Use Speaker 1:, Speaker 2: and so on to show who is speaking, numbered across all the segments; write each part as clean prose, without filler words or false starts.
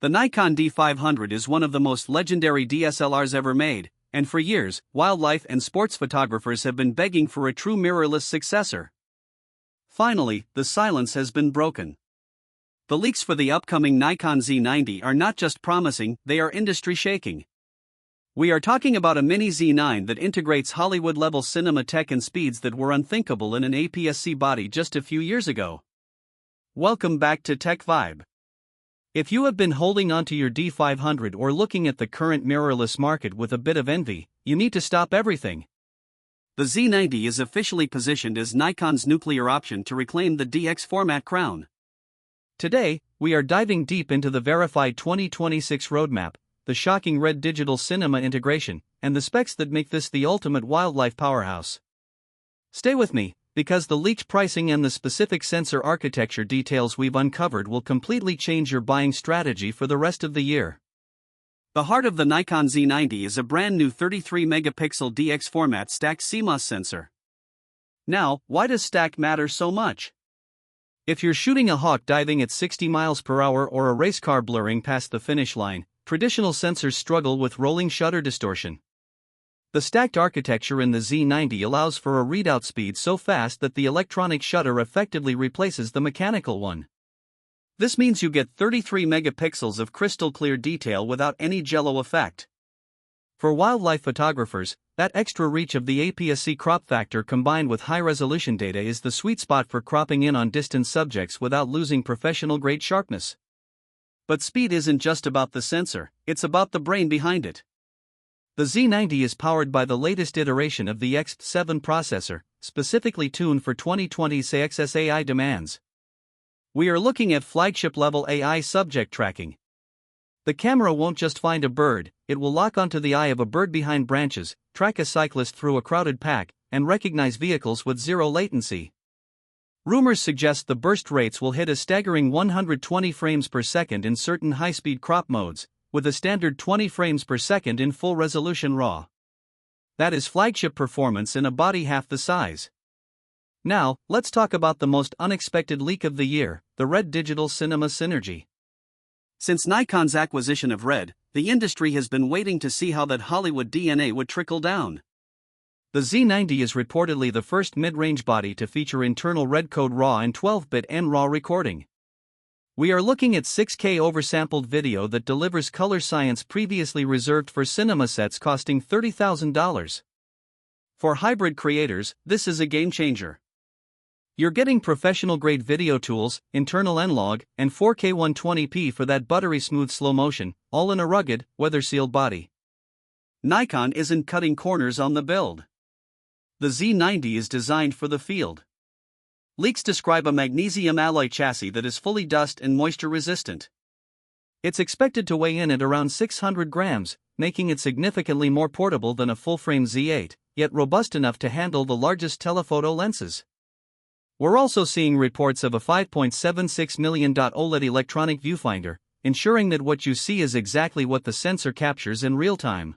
Speaker 1: The Nikon D500 is one of the most legendary DSLRs ever made, and for years, wildlife and sports photographers have been begging for a true mirrorless successor. Finally, the silence has been broken. The leaks for the upcoming Nikon Z90 are not just promising, they are industry-shaking. We are talking about a mini Z9 that integrates Hollywood-level cinema tech and speeds that were unthinkable in an APS-C body just a few years ago. Welcome back to Tech Vibe. If you have been holding onto your D500 or looking at the current mirrorless market with a bit of envy, you need to stop everything. The Z90 is officially positioned as Nikon's nuclear option to reclaim the DX format crown. Today, we are diving deep into the verified 2026 roadmap, the shocking red digital cinema integration, and the specs that make this the ultimate wildlife powerhouse. Stay with me, because the leaked pricing and the specific sensor architecture details we've uncovered will completely change your buying strategy for the rest of the year. The heart of the Nikon Z90 is a brand new 33-megapixel DX format stacked CMOS sensor. Now, why does stack matter so much? If you're shooting a hawk diving at 60 miles per hour or a race car blurring past the finish line, traditional sensors struggle with rolling shutter distortion. The stacked architecture in the Z90 allows for a readout speed so fast that the electronic shutter effectively replaces the mechanical one. This means you get 33 megapixels of crystal clear detail without any jello effect. For wildlife photographers, that extra reach of the APS-C crop factor combined with high-resolution data is the sweet spot for cropping in on distant subjects without losing professional-grade sharpness. But speed isn't just about the sensor, it's about the brain behind it. The Z90 is powered by the latest iteration of the X7 processor, specifically tuned for 2020's XSAI demands. We are looking at flagship-level AI subject tracking. The camera won't just find a bird, it will lock onto the eye of a bird behind branches, track a cyclist through a crowded pack, and recognize vehicles with zero latency. Rumors suggest the burst rates will hit a staggering 120 frames per second in certain high-speed crop modes, with a standard 20 frames per second in full-resolution RAW. That is flagship performance in a body half the size. Now, let's talk about the most unexpected leak of the year, the Red Digital Cinema Synergy. Since Nikon's acquisition of Red, the industry has been waiting to see how that Hollywood DNA would trickle down. The Z90 is reportedly the first mid-range body to feature internal REDCODE RAW and 12-bit NRAW recording. We are looking at 6K oversampled video that delivers color science previously reserved for cinema sets costing $30,000. For hybrid creators, this is a game-changer. You're getting professional-grade video tools, internal N-Log, and 4K 120p for that buttery-smooth slow motion, all in a rugged, weather-sealed body. Nikon isn't cutting corners on the build. The Z90 is designed for the field. Leaks describe a magnesium alloy chassis that is fully dust and moisture resistant. It's expected to weigh in at around 600 grams, making it significantly more portable than a full-frame Z8, yet robust enough to handle the largest telephoto lenses. We're also seeing reports of a $5.76 million OLED electronic viewfinder, ensuring that what you see is exactly what the sensor captures in real time.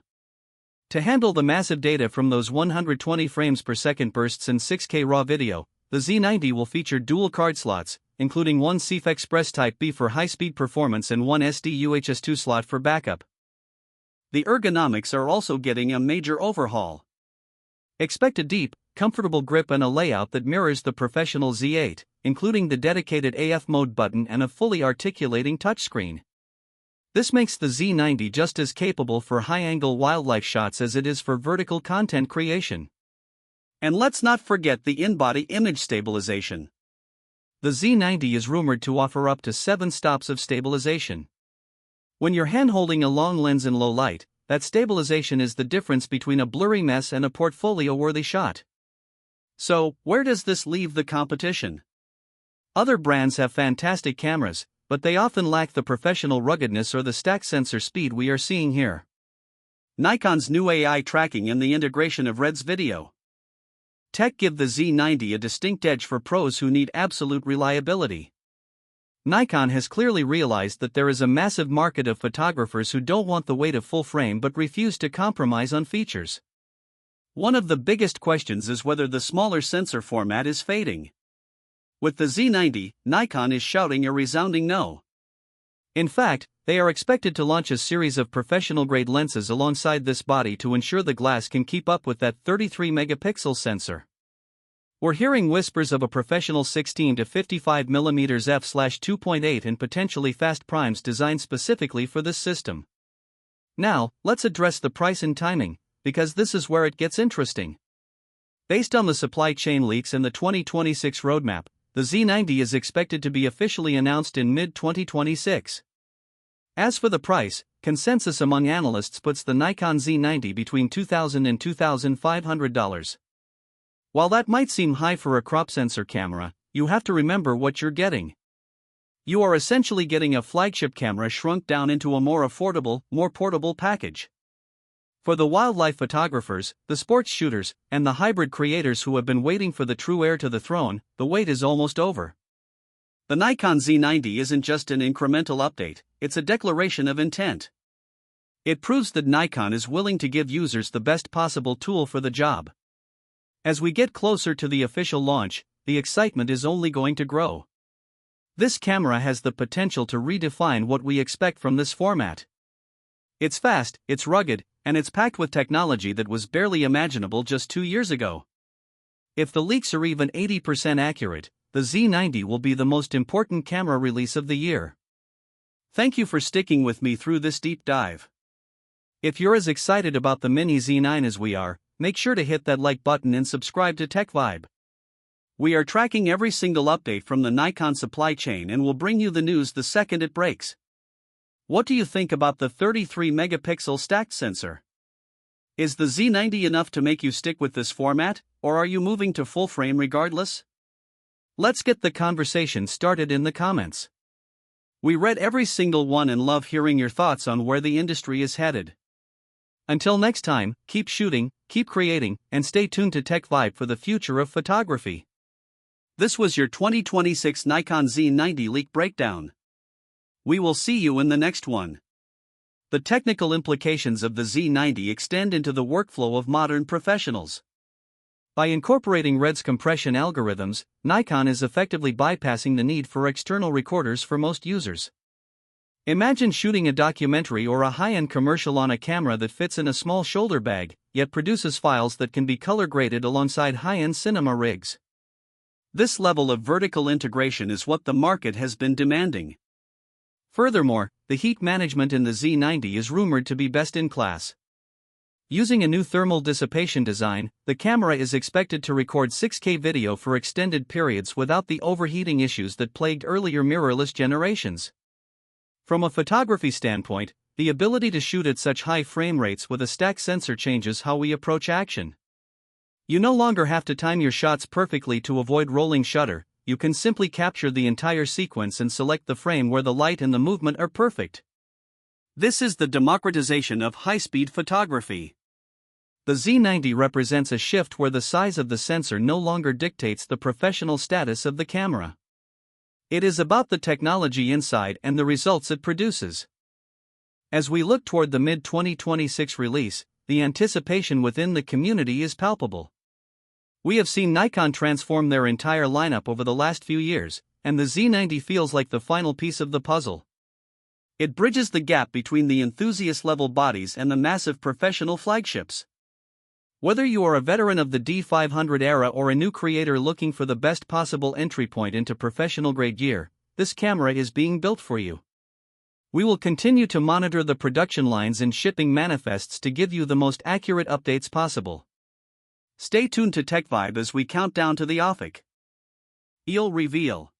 Speaker 1: To handle the massive data from those 120 frames per second bursts in 6K RAW video, the Z90 will feature dual card slots, including one CF Express Type B for high-speed performance and one SD UHS-2 slot for backup. The ergonomics are also getting a major overhaul. Expect a deep, comfortable grip and a layout that mirrors the professional Z8, including the dedicated AF mode button and a fully articulating touchscreen. This makes the Z90 just as capable for high-angle wildlife shots as it is for vertical content creation. And let's not forget the in-body image stabilization. The Z90 is rumored to offer up to 7 stops of stabilization. When you're hand-holding a long lens in low light, that stabilization is the difference between a blurry mess and a portfolio-worthy shot. So, where does this leave the competition? Other brands have fantastic cameras, but they often lack the professional ruggedness or the stacked sensor speed we are seeing here. Nikon's new AI tracking and the integration of Red's video tech give the Z90 a distinct edge for pros who need absolute reliability. Nikon has clearly realized that there is a massive market of photographers who don't want the weight of full frame but refuse to compromise on features. One of the biggest questions is whether the smaller sensor format is fading. With the Z90, Nikon is shouting a resounding no. In fact, They are expected to launch a series of professional-grade lenses alongside this body to ensure the glass can keep up with that 33-megapixel sensor. We're hearing whispers of a professional 16 to 55mm f/2.8 and potentially fast primes designed specifically for this system. Now, let's address the price and timing, because this is where it gets interesting. Based on the supply chain leaks and the 2026 roadmap, the Z90 is expected to be officially announced in mid-2026. As for the price, consensus among analysts puts the Nikon Z90 between $2,000 and $2,500. While that might seem high for a crop sensor camera, you have to remember what you're getting. You are essentially getting a flagship camera shrunk down into a more affordable, more portable package. For the wildlife photographers, the sports shooters, and the hybrid creators who have been waiting for the true heir to the throne, the wait is almost over. The Nikon Z90 isn't just an incremental update, it's a declaration of intent. It proves that Nikon is willing to give users the best possible tool for the job. As we get closer to the official launch, the excitement is only going to grow. This camera has the potential to redefine what we expect from this format. It's fast, it's rugged, and it's packed with technology that was barely imaginable just 2 years ago. If the leaks are even 80% accurate, the Z90 will be the most important camera release of the year. Thank you for sticking with me through this deep dive. If you're as excited about the Mini Z9 as we are, make sure to hit that like button and subscribe to Tech Vibe. We are tracking every single update from the Nikon supply chain and will bring you the news the second it breaks. What do you think about the 33-megapixel stacked sensor? Is the Z90 enough to make you stick with this format, or are you moving to full frame regardless? Let's get the conversation started in the comments. We read every single one and love hearing your thoughts on where the industry is headed. Until next time, keep shooting, keep creating, and stay tuned to Tech Vibe for the future of photography. This was your 2026 Nikon Z90 leak breakdown. We will see you in the next one. The technical implications of the Z90 extend into the workflow of modern professionals. By incorporating RED's compression algorithms, Nikon is effectively bypassing the need for external recorders for most users. Imagine shooting a documentary or a high-end commercial on a camera that fits in a small shoulder bag, yet produces files that can be color-graded alongside high-end cinema rigs. This level of vertical integration is what the market has been demanding. Furthermore, the heat management in the Z90 is rumored to be best in class. Using a new thermal dissipation design, the camera is expected to record 6K video for extended periods without the overheating issues that plagued earlier mirrorless generations. From a photography standpoint, the ability to shoot at such high frame rates with a stacked sensor changes how we approach action. You no longer have to time your shots perfectly to avoid rolling shutter, you can simply capture the entire sequence and select the frame where the light and the movement are perfect. This is the democratization of high-speed photography. The Z90 represents a shift where the size of the sensor no longer dictates the professional status of the camera. It is about the technology inside and the results it produces. As we look toward the mid-2026 release, the anticipation within the community is palpable. We have seen Nikon transform their entire lineup over the last few years, and the Z90 feels like the final piece of the puzzle. It bridges the gap between the enthusiast-level bodies and the massive professional flagships. Whether you are a veteran of the D500 era or a new creator looking for the best possible entry point into professional-grade gear, this camera is being built for you. We will continue to monitor the production lines and shipping manifests to give you the most accurate updates possible. Stay tuned to Tech Vibe as we count down to the OFIC. EOL reveal.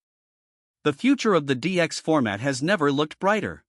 Speaker 1: The future of the DX format has never looked brighter.